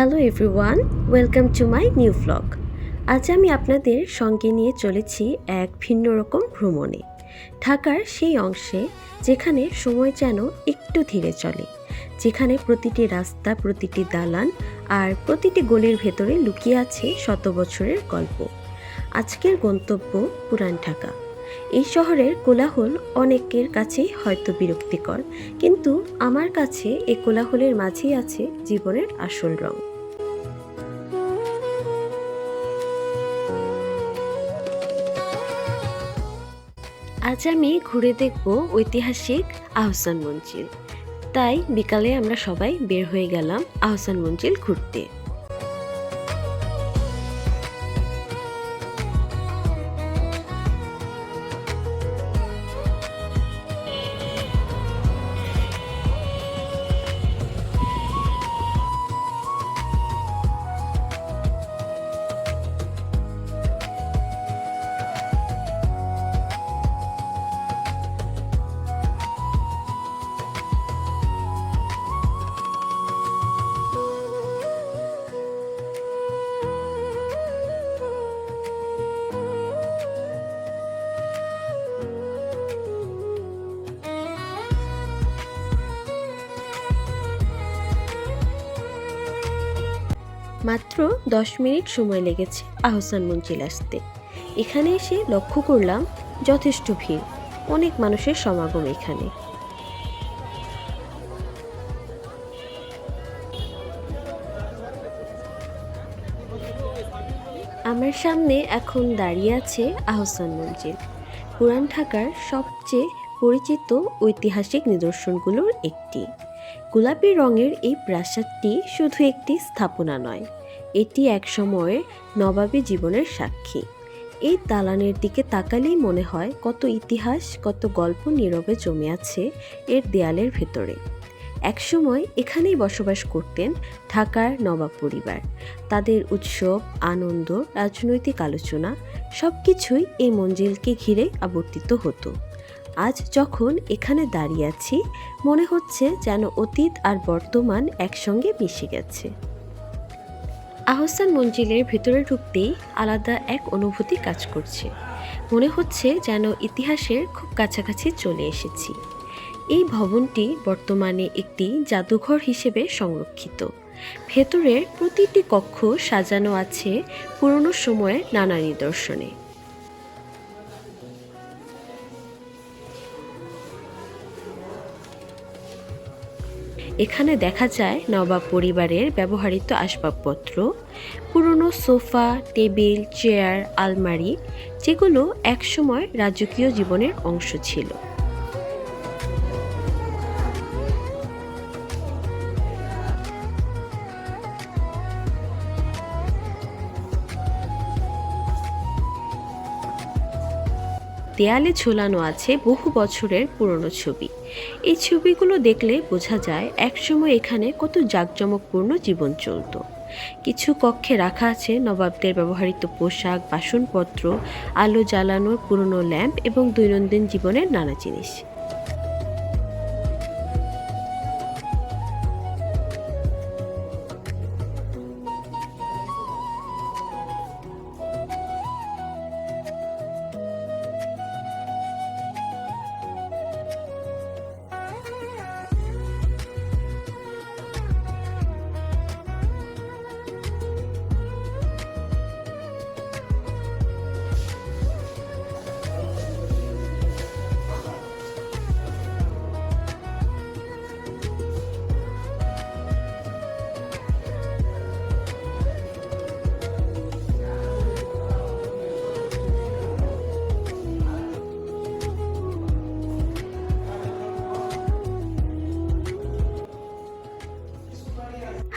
Hello everyone, welcome to my new vlog. আজ আমি আপনাদের সঙ্গে নিয়ে চলেছি এক ভিন্ন রকম ভ্রমণে, ঢাকার সেই অংশে যেখানে সময় যেন একটু ধীরে চলে, যেখানে প্রতিটি রাস্তা, প্রতিটি দালান আর প্রতিটি গলির ভেতরে লুকিয়ে আছে শত বছরের গল্প। আজকের গন্তব্য পুরান ঢাকা। এই শহরের কোলাহল অনেকের কাছেই হয়তো বিরক্তিকর, কিন্তু আমার কাছে এই কোলাহলের মাঝেই আছে জীবনের আসল রং। আজ আমি ঘুরে দেখব ঐতিহাসিক আহসান মঞ্জিল। তাই বিকালে আমরা সবাই বের হয়ে গেলাম আহসান মঞ্জিল ঘুরতে। মাত্র 10 মিনিট সময় লেগেছে আহসান মঞ্জিল আসতে। এখানে এসে লক্ষ্য করলাম যথেষ্ট ভিড়, অনেক মানুষের সমাগম এখানে। আমার সামনে এখন দাঁড়িয়ে আছে আহসান মঞ্জিল, পুরান ঢাকার সবচেয়ে পরিচিত ঐতিহাসিক নিদর্শনগুলোর একটি। গোলাপি রঙের এই প্রাসাদটি শুধু একটি স্থাপনা নয়, এটি এক সময়ের নবাবী জীবনের সাক্ষী। এই দালানের দিকে তাকালেই মনে হয় কত ইতিহাস, কত গল্প নীরবে জমে আছে এর দেয়ালের ভেতরে। একসময় এখানেই বসবাস করতেন ঢাকার নবাব পরিবার। তাদের উৎসব, আনন্দ, রাজনৈতিক আলোচনা সব কিছুই এই মঞ্জিলকে ঘিরে আবর্তিত হতো। আজ যখন এখানে দাঁড়িয়ে আছি, মনে হচ্ছে যেন অতীত আর বর্তমান একসঙ্গে মিশে গেছে। আহসান মঞ্জিলের ভেতরে ঢুকতেই আলাদা এক অনুভূতি কাজ করছে। মনে হচ্ছে যেন ইতিহাসের খুব কাছাকাছি চলে এসেছি। এই ভবনটি বর্তমানে একটি জাদুঘর হিসেবে সংরক্ষিত। ভেতরের প্রতিটি কক্ষ সাজানো আছে পুরনো সময়ের নানা নিদর্শনে। এখানে দেখা যায় নবাব পরিবারের ব্যবহৃত আসবাবপত্র, পুরনো সোফা, টেবিল, চেয়ার, আলমারি, যেগুলো একসময় রাজকীয় জীবনের অংশ ছিল। দেয়ালে ঝোলানো আছে বহু বছরের পুরনো ছবি। এই ছবিগুলো দেখলে বোঝা যায় একসময় এখানে কত জাঁকজমকপূর্ণ জীবন চলত। কিছু কক্ষে রাখা আছে নবাবদের ব্যবহৃত পোশাক, বাসনপত্র, আলো জ্বালানোর পুরনো ল্যাম্প এবং দৈনন্দিন জীবনের নানা জিনিস।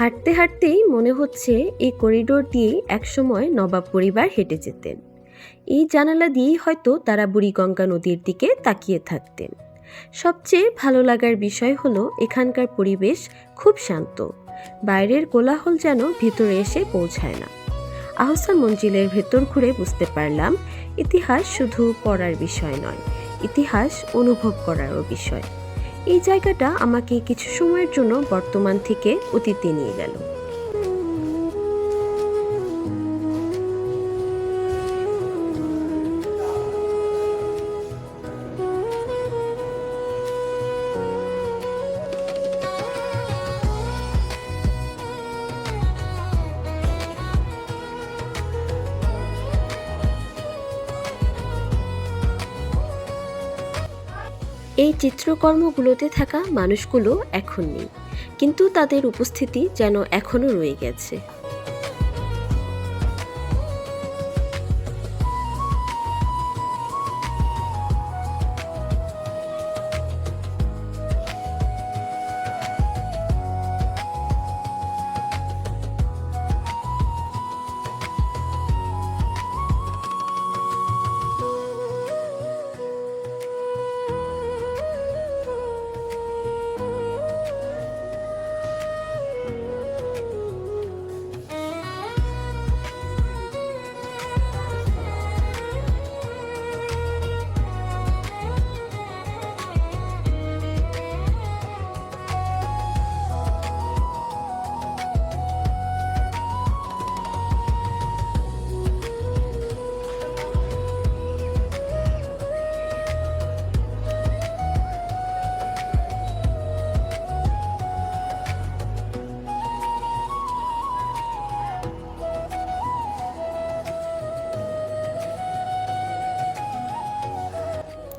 হাঁটতে হাঁটতেই মনে হচ্ছে এই করিডোর দিয়েই একসময় নবাব পরিবার হেঁটে যেতেন। এই জানালা দিয়েই হয়তো তারা বুড়িগঙ্গা নদীর দিকে তাকিয়ে থাকতেন। সবচেয়ে ভালো লাগার বিষয় হলো এখানকার পরিবেশ খুব শান্ত। বাইরের কোলাহল যেন ভিতরে এসে পৌঁছায় না। আহসান মঞ্জিলের ভেতর ঘুরে বুঝতে পারলাম ইতিহাস শুধু পড়ার বিষয় নয়, ইতিহাস অনুভব করারও বিষয়। এই জায়গাটা আমাকে কিছু সময়ের জন্য বর্তমান থেকে অতীতে নিয়ে গেল। এই চিত্রকর্মগুলোতে থাকা মানুষগুলো এখন নেই, কিন্তু তাদের উপস্থিতি যেন এখনো রয়ে গেছে।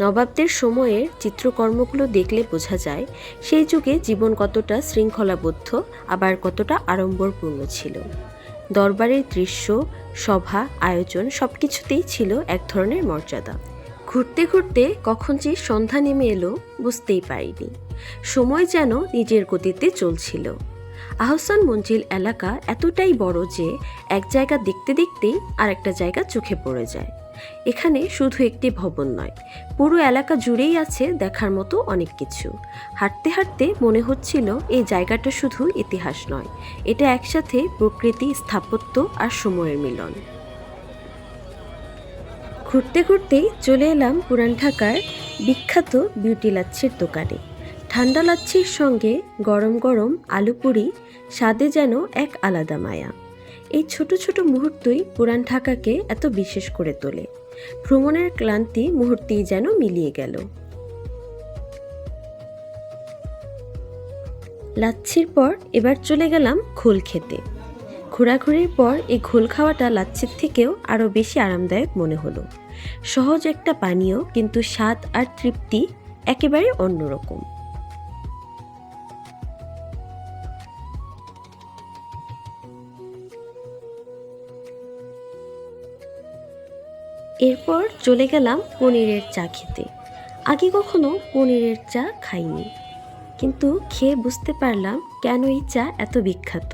নবাবদের সময়ের চিত্রকর্মগুলো দেখলে বোঝা যায় সেই যুগে জীবন কতটা শৃঙ্খলাবদ্ধ, আবার কতটা আড়ম্বরপূর্ণ ছিল। দরবারের দৃশ্য, সভা, আয়োজন সবকিছুতেই ছিল এক ধরনের মর্যাদা। ঘুরতে ঘুরতে কখন যে সন্ধ্যা নেমে এলো বুঝতেই পারিনি। সময় যেন নিজের গতিতে চলছিল। আহসান মঞ্জিল এলাকা এতটাই বড় যে এক জায়গা দেখতে দেখতেই আরেকটা জায়গা চোখে পড়ে যায়। এখানে শুধু একটি ভবন নয়, পুরো এলাকা জুড়েই আছে দেখার মতো অনেক কিছু। হাঁটতে হাঁটতে মনে হচ্ছিল এই জায়গাটা শুধু ইতিহাস নয়, এটা একসাথে প্রকৃতি, স্থাপত্য আর সময়ের মিলন। ঘুরতে ঘুরতেই চলে এলাম পুরান ঢাকার বিখ্যাত বিউটি লাচ্ছির দোকানে। ঠান্ডা লাচ্ছির সঙ্গে গরম গরম আলু পুরি স্বাদে যেন এক আলাদা মায়া। এই ছোট ছোট মুহূর্তই পুরান ঢাকাকে এত বিশেষ করে তোলে। ভ্রমণের ক্লান্তি মুহূর্তেই যেন মিলিয়ে গেল। লাচ্ছির পর এবার চলে গেলাম ঘোল খেতে। ঘোরাঘুরির পর এই ঘোল খাওয়াটা লাচ্ছির থেকেও আরও বেশি আরামদায়ক মনে হলো। সহজ একটা পানীয়, কিন্তু স্বাদ আর তৃপ্তি একেবারে অন্যরকম। এরপর চলে গেলাম পনিরের চা খেতে। আগে কখনো পনিরের চা খাইনি, কিন্তু খেয়ে বুঝতে পারলাম কেন এই চা এত বিখ্যাত।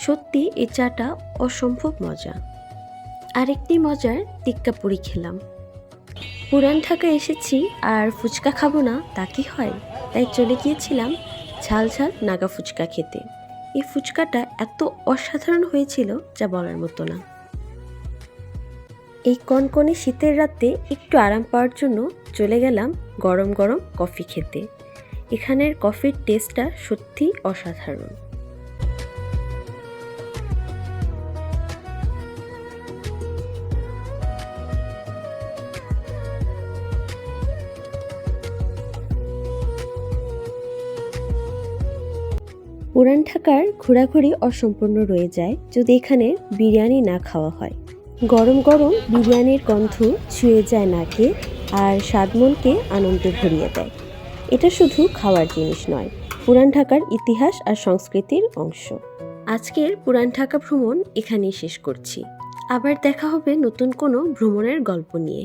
সত্যি এই চাটা অসম্ভব মজা। আরেকটি মজার টিক্কা পুরি খেলাম। পুরান ঢাকা এসেছি আর ফুচকা খাবো না তা কি হয়, তাই চলে গিয়েছিলাম ঝাল ঝাল নাগা ফুচকা খেতে। এই ফুচকাটা এত অসাধারণ হয়েছিল যা বলার মতো না। এই কনকনে শীতের রাতে একটু আরাম পাওয়ার জন্য চলে গেলাম গরম গরম কফি খেতে। এখানের কফির টেস্টটা সত্যিই অসাধারণ। পুরান ঢাকার ঘোরাঘুরি অসম্পূর্ণ রয়ে যায় যদি এখানে বিরিয়ানি না খাওয়া হয়। গরম গরম বিরিয়ানির গন্ধ ছুঁয়ে যায় নাকে আর স্বাদ মনকে আনন্দে ভরিয়ে দেয়। এটা শুধু খাওয়ার জিনিস নয়, পুরান ঢাকার ইতিহাস আর সংস্কৃতির অংশ। আজকের পুরান ঢাকা ভ্রমণ এখানেই শেষ করছি। আবার দেখা হবে নতুন কোনো ভ্রমণের গল্প নিয়ে।